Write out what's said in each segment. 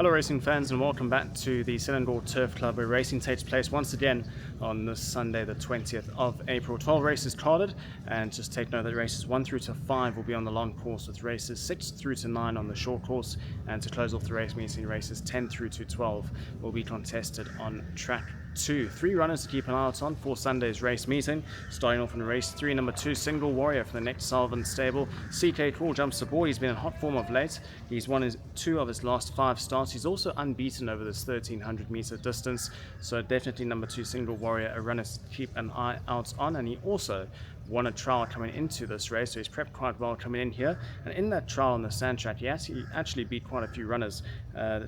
Hello racing fans and welcome back to the Selangor Turf Club, where racing takes place once again on this Sunday the 20th of April. 12 races carded, and just take note that races 1 through to 5 will be on the long course, with races 6 through to 9 on the short course, and to close off the race meeting, races 10 through to 12 will be contested on track 2. 3 runners to keep an eye out on for Sunday's race meeting. Starting off in race 3, number 2, Single Warrior from the Nick Sullivan stable. CK Cool jumps aboard. He's been in hot form of late. He's won 2 of his last 5 starts. He's also unbeaten over this 1300 meter distance. So definitely number 2, Single Warrior, a runner to keep an eye out on. And he also won a trial coming into this race, so he's prepped quite well coming in here. And in that trial on the sand track, he actually beat quite a few runners,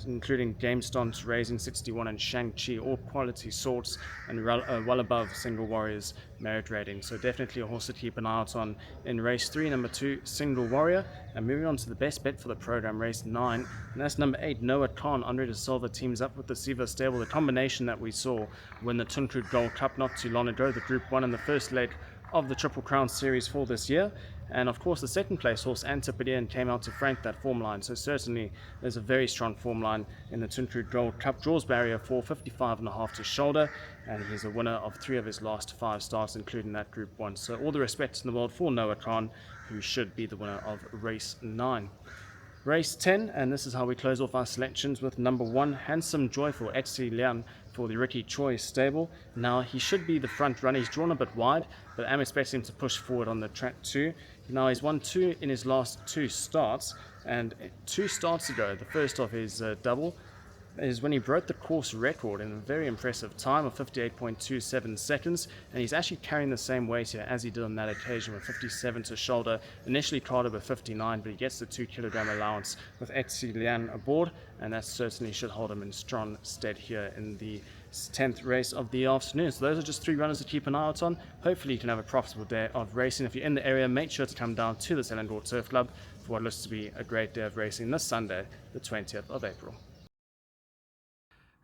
including Game Stomps, Raising 61 and Shang-Chi, all quality sorts and well above Single Warrior's merit rating. So definitely a horse to keep an eye out on in race 3, number 2, Single Warrior. And moving on to the best bet for the program, race 9, and that's number 8, Noah Khan. Andre de Silva teams up with the Siva stable, the combination that we saw win the Tunku Gold Cup not too long ago, the Group 1 in the first leg of the Triple Crown Series for this year. And of course the second place horse Antipodean came out to frank that form line, so certainly there's a very strong form line in the Tunku Gold Cup. Draws barrier 455.5 to shoulder, and he's a winner of 3 of his last 5 starts, including that Group 1. So all the respect in the world for Noah Khan, who should be the winner of race 9. Race 10, and this is how we close off our selections with number 1, Handsome Joyful, Etsi Lian for the Ricky Choi stable. Now, he should be the front runner. He's drawn a bit wide, but I'm expecting him to push forward on the track too. Now, he's won 2 in his last 2 starts, and 2 starts ago, the first of his double, is when he broke the course record in a very impressive time of 58.27 seconds, and he's actually carrying the same weight here as he did on that occasion with 57 to shoulder. Initially carded with 59, but he gets the 2 kilogram allowance with Etsi Lian aboard, and that certainly should hold him in strong stead here in the 10th race of the afternoon. So those are just 3 runners to keep an eye out on. Hopefully you can have a profitable day of racing. If you're in the area, make sure to come down to the Selangor Turf Club for what looks to be a great day of racing this Sunday, the 20th of April.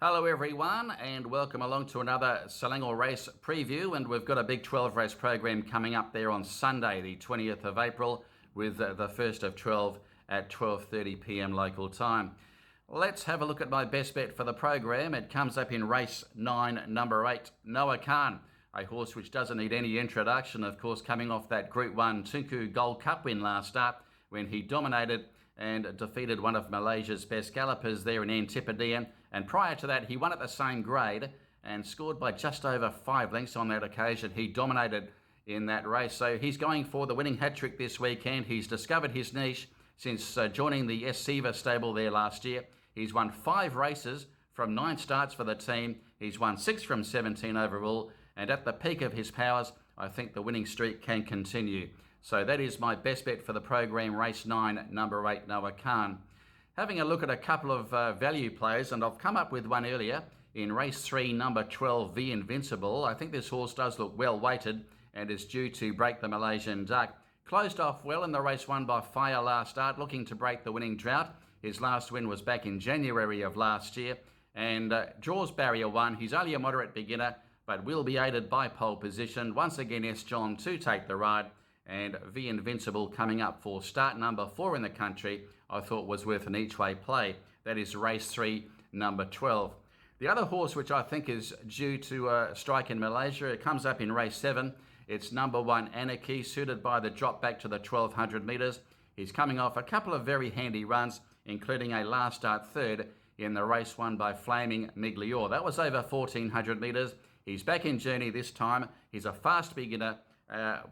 Hello everyone, and welcome along to another Selangor race preview. And we've got a big 12 race program coming up there on Sunday the 20th of April, with the first of 12 at 12:30 p.m. local time. Let's have a look at my best bet for the program. It comes up in race 9, number 8, Noah Khan, a horse which doesn't need any introduction, of course, coming off that Group 1 Tunku Gold Cup win last start when he dominated and defeated one of Malaysia's best gallopers there in Antipodean. And prior to that, he won at the same grade and scored by just over 5 lengths on that occasion. He dominated in that race. So he's going for the winning hat-trick this weekend. He's discovered his niche since joining the Siva stable there last year. He's won 5 races from 9 starts for the team. He's won 6 from 17 overall. And at the peak of his powers, I think the winning streak can continue. So that is my best bet for the program, race 9, number 8, Noah Khan. Having a look at a couple of value players, and I've come up with one earlier in race 3, number 12, V Invincible. I think this horse does look well weighted and is due to break the Malaysian Duck. Closed off well in the race won by Fire last start, looking to break the winning drought. His last win was back in January of last year, and draws barrier 1. He's only a moderate beginner, but will be aided by pole position. Once again, S. John to take the ride, and V Invincible coming up for start number 4 in the country, I thought was worth an each-way play. That is race 3, number 12. The other horse which I think is due to strike in Malaysia, it comes up in race 7. It's number 1, Anarchy, suited by the drop back to the 1200 metres. He's coming off a couple of very handy runs, including a last start third in the race won by Flaming Miglior. That was over 1400 metres. He's back in journey this time. He's a fast beginner.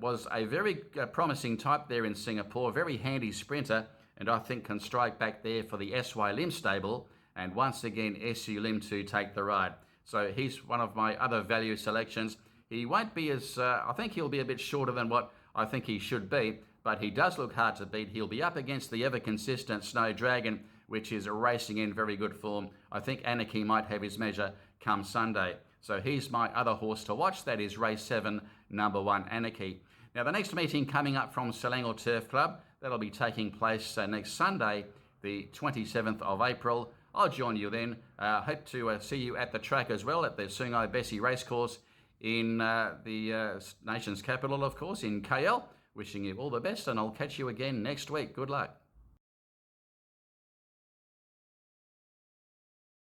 Was a very promising type there in Singapore, very handy sprinter, and I think can strike back there for the SY Lim stable, and once again SU Lim to take the ride. So he's one of my other value selections. He won't be as, I think he'll be a bit shorter than what I think he should be, but he does look hard to beat. He'll be up against the ever-consistent Snow Dragon, which is racing in very good form. I think Anarchy might have his measure come Sunday. So he's my other horse to watch. That is race 7, number 1, Anarchy. Now, the next meeting coming up from Selangor Turf Club, that'll be taking place next Sunday, the 27th of April. I'll join you then. Hope to see you at the track as well, at the Sungai Besi Racecourse in the nation's capital, of course, in KL. Wishing you all the best, and I'll catch you again next week. Good luck.